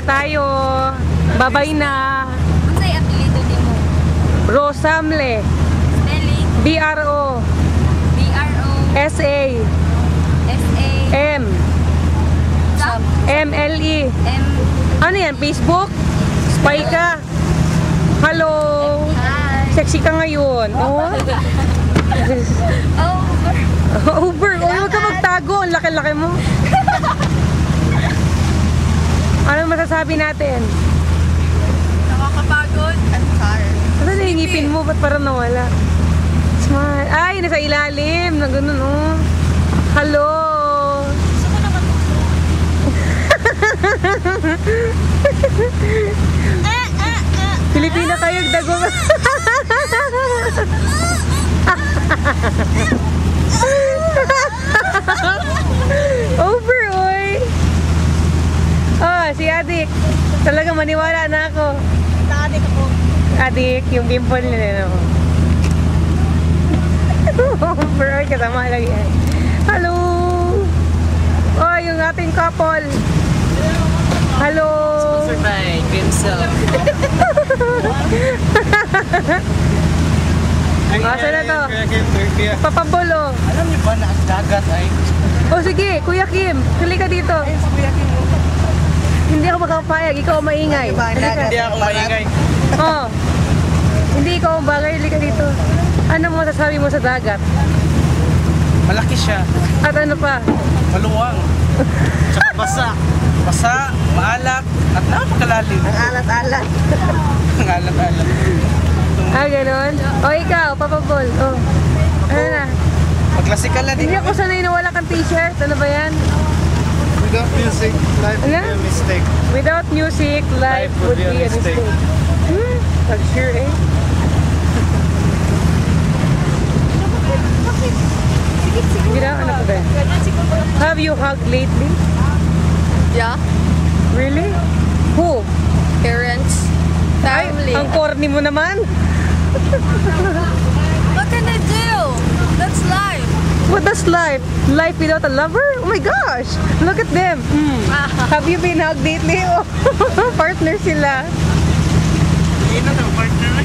tayo. Babay na. Unsay apelyido nimo? Rosamle. Spelling B-R-O. B-R-O S-A. S-A M. M-L-E. M. Ano yan? Facebook? Spy ka? Hello? Hi. Sexy ka ngayon. Oh. Over. Oh, huwag ka magtago. Ang laki-laki mo. Ano masasabi natin? Nakakapagod. I'm tired. Ano na yung ngipin mo? Ba't parang nawala? Smile. Ay, nasa ilalim. Na ganun, oh. Hello? Gusto ko naman Pilipina kayo, dago. Over, oy. Oh, si Adik. Talaga maniwala na ako. Adik ako. Adik, yung pimple nila, no? Over, oy. Kasama lagi. Hello. Oh, yung ating couple. Hello. Sponsored by Grimsel. Asa na to? Papabulo. Alam niyo ba na ang dagat ay... O sige, Kuya Kim, huli ka dito. Hindi ako makapayag, ikaw ang maingay. Hindi ako maingay. Oh. Hindi ikaw ang bagay, huli ka dito. Ano mo sasabi mo sa dagat? Malaki siya. At ano pa? Maluwang. Tsaka basa. Basa, maalak, at napakalalim. Ang alat-alat. Ang alat-alat. Ah, ganun? O ikaw, papabol. Oh. Ano na? Magklasikal na din. Hindi ako sanay na wala kang t-shirt. Ano ba yan? Without music, life would be a mistake. Without music, life would be a mistake. Sure eh. Sige na, ano ba? Have you hugged lately? Yeah. Really? Who? Parents. Family. Ay, ang corny mo naman. What can I do? That's life. What does life? Life without a lover? Oh my gosh! Look at them. Have you been hugged lately? Oh, partner sila. Hindi na partner.